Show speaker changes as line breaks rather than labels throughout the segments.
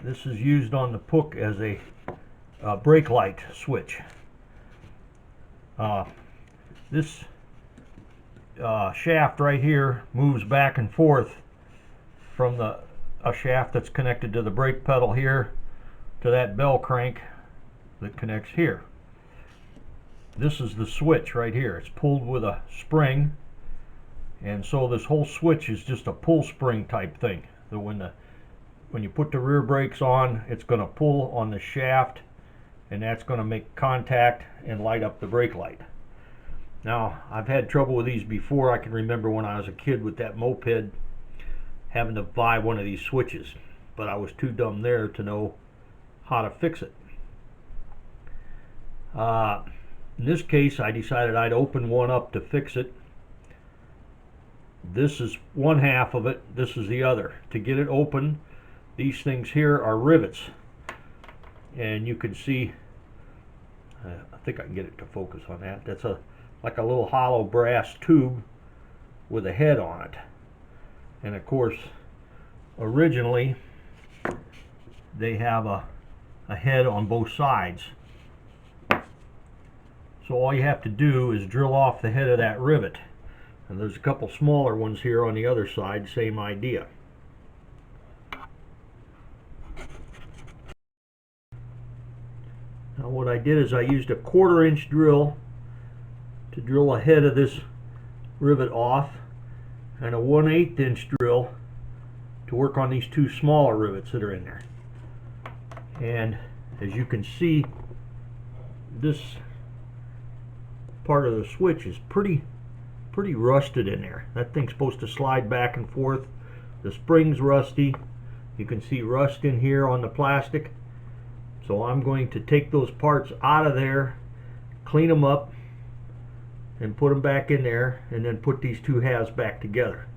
This is used on the Puch as a brake light switch. This shaft right here moves back and forth from a shaft that's connected to the brake pedal here to that bell crank that connects here. This is the switch right here. It's pulled with a spring, and so this whole switch is just a pull spring type thing. So when you put the rear brakes on, it's going to pull on the shaft, and that's going to make contact and light up the brake light. Now, I've had trouble with these before. I can remember when I was a kid with that moped having to buy one of these switches, but I was too dumb there to know how to fix it. In this case, I decided I'd open one up to fix it. This is one half of it, this is the other. To get it open, these things here are rivets, and you can see, I think I can get it to focus on that. That's like a little hollow brass tube with a head on it. And of course, originally they have a head on both sides. So all you have to do is drill off the head of that rivet. And there's a couple smaller ones here on the other side, same idea. Now what I did is I used a 1/4 inch drill to drill a head of this rivet off, and a 1/8 inch drill to work on these two smaller rivets that are in there. And as you can see, this part of the switch is pretty rusted in there. That thing's supposed to slide back and forth. The spring's rusty. You can see rust in here on the plastic. So I'm going to take those parts out of there, clean them up, and put them back in there, and then put these two halves back together.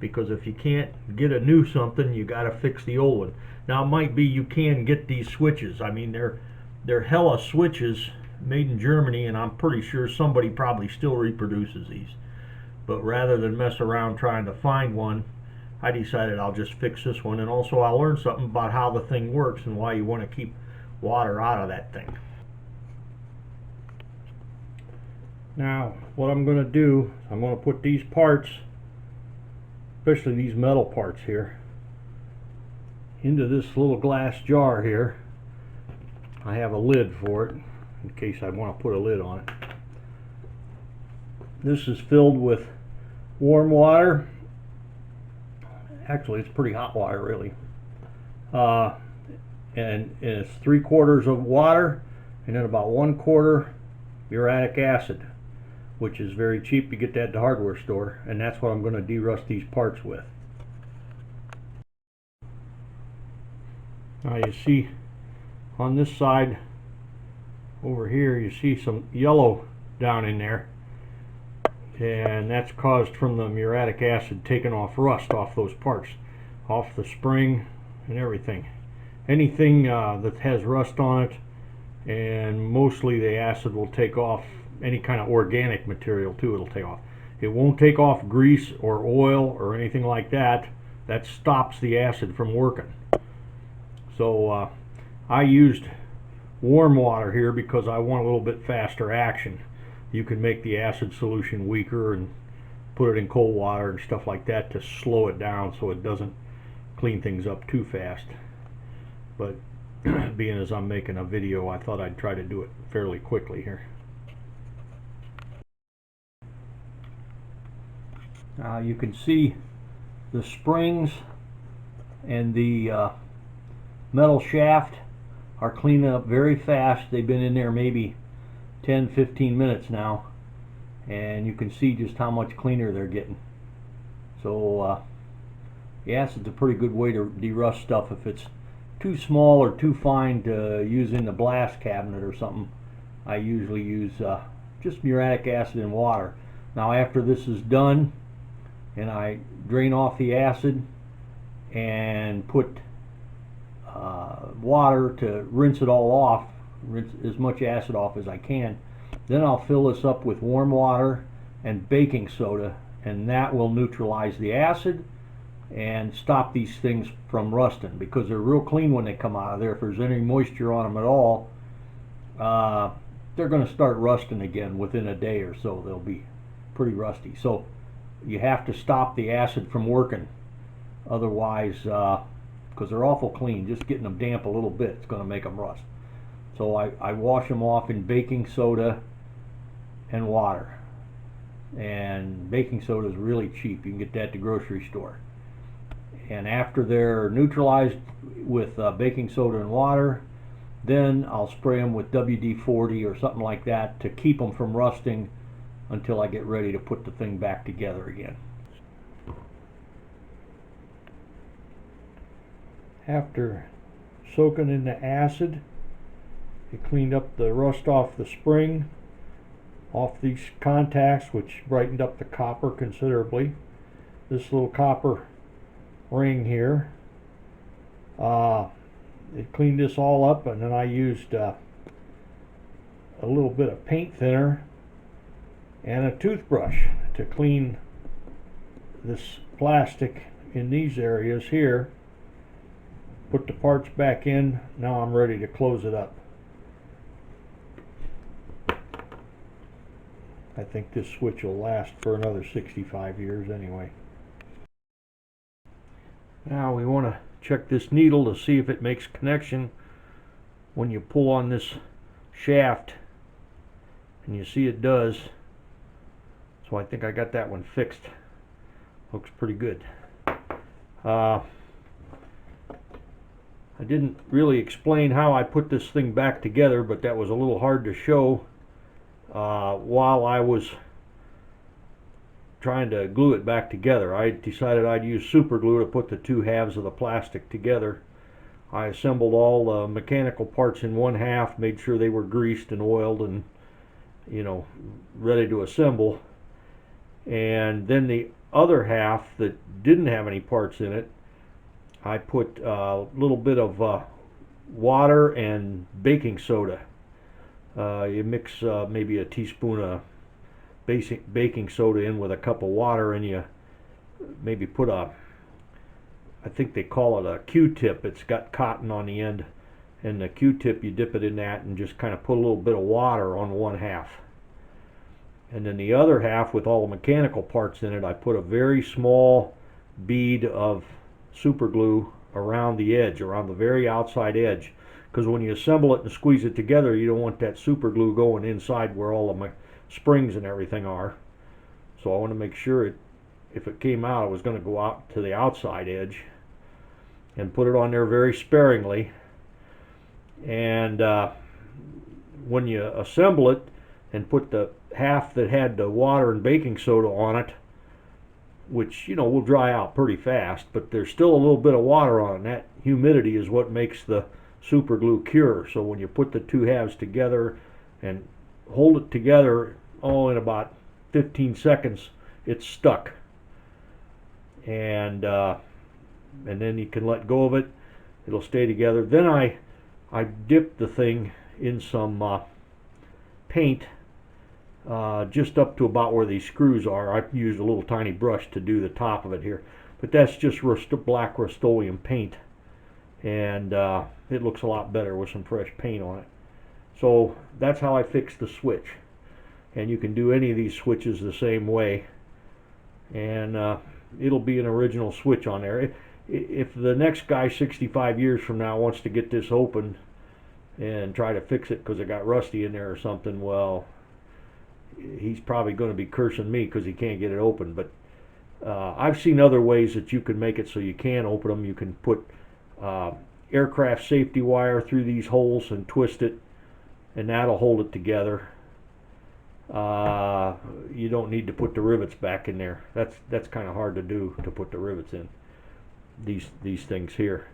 Because if you can't get a new something, you got to fix the old one. Now it might be you can get these switches. I mean, they're hella switches made in Germany, and I'm pretty sure somebody probably still reproduces these. But rather than mess around trying to find one, I decided I'll just fix this one, and also I'll learn something about how the thing works and why you want to keep water out of that thing. Now what I'm going to do, I'm going to put these parts, especially these metal parts here, into this little glass jar here. I have a lid for it in case I want to put a lid on it. This is filled with warm water. Actually, it's pretty hot water, really. And it's 3/4 of water, and then about 1/4 muriatic acid, which is very cheap. You get that at the hardware store, and that's what I'm going to derust these parts with. Now you see on this side over here, you see some yellow down in there, and that's caused from the muriatic acid taking off rust off those parts, off the spring and everything. Anything that has rust on it, and mostly the acid will take off any kind of organic material too. It'll take off. It won't take off grease or oil or anything like that. That stops the acid from working. So I used warm water here because I want a little bit faster action. You can make the acid solution weaker and put it in cold water and stuff like that to slow it down so it doesn't clean things up too fast. But being as I'm making a video, I thought I'd try to do it fairly quickly here. Now you can see the springs and the metal shaft are cleaning up very fast. They've been in there maybe 10-15 minutes now, and you can see just how much cleaner they're getting. So the acid's a pretty good way to derust stuff. If it's too small or too fine to use in the blast cabinet or something, I usually use just muriatic acid and water. Now after this is done, and I drain off the acid and put water to rinse it all off, rinse as much acid off as I can, then I'll fill this up with warm water and baking soda, and that will neutralize the acid and stop these things from rusting, because they're real clean when they come out of there. If there's any moisture on them at all, they're going to start rusting again within a day or so. They'll be pretty rusty. So you have to stop the acid from working. Otherwise, because they're awful clean, just getting them damp a little bit is going to make them rust. So I wash them off in baking soda and water. And baking soda is really cheap. You can get that at the grocery store. And after they're neutralized with baking soda and water, then I'll spray them with WD-40 or something like that to keep them from rusting until I get ready to put the thing back together again. After soaking in the acid, it cleaned up the rust off the spring, off these contacts, which brightened up the copper considerably. This little copper ring here, it cleaned this all up, and then I used a little bit of paint thinner and a toothbrush to clean this plastic in these areas here. Put the parts back in. Now I'm ready to close it up. I think this switch will last for another 65 years anyway. Now we want to check this needle to see if it makes connection when you pull on this shaft, and you see it does. So I think I got that one fixed. Looks pretty good. I didn't really explain how I put this thing back together, but that was a little hard to show while I was trying to glue it back together. I decided I'd use super glue to put the two halves of the plastic together. I assembled all the mechanical parts in one half, made sure they were greased and oiled and, you know, ready to assemble. And then the other half that didn't have any parts in it, I put a little bit of water and baking soda. You mix maybe a teaspoon of basic baking soda in with a cup of water, and you maybe put I think they call it a Q-tip. It's got cotton on the end, and the Q-tip, you dip it in that and just kind of put a little bit of water on one half. And then the other half, with all the mechanical parts in it, I put a very small bead of super glue around the edge, around the very outside edge, because when you assemble it and squeeze it together, you don't want that super glue going inside where all of my springs and everything are. So I want to make sure if it came out, it was going to go out to the outside edge, and put it on there very sparingly. And when you assemble it and put the half that had the water and baking soda on it, which, you know, will dry out pretty fast, but there's still a little bit of water on it, and that humidity is what makes the super glue cure. So when you put the two halves together and hold it together, in about 15 seconds, it's stuck. And then you can let go of it. It'll stay together. Then I dipped the thing in some paint just up to about where these screws are. I used a little tiny brush to do the top of it here, but that's just black Rust-Oleum paint, and it looks a lot better with some fresh paint on it. So that's how I fixed the switch, and you can do any of these switches the same way, and it'll be an original switch on there. If the next guy 65 years from now wants to get this open and try to fix it because it got rusty in there or something, well, he's probably going to be cursing me because he can't get it open. But I've seen other ways that you can make it so you can open them. You can put aircraft safety wire through these holes and twist it, and that'll hold it together. You don't need to put the rivets back in there. That's kind of hard to do, to put the rivets in these things here.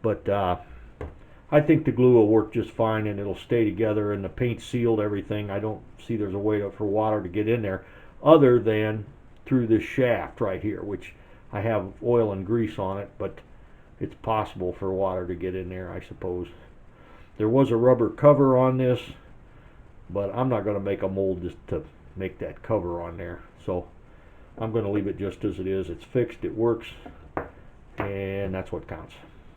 But I think the glue will work just fine, and it'll stay together, and the paint sealed everything. I don't see there's a way for water to get in there other than through this shaft right here, which I have oil and grease on it, but it's possible for water to get in there, I suppose. There was a rubber cover on this, but I'm not going to make a mold just to make that cover on there. So I'm going to leave it just as it is. It's fixed, it works. and that's what counts.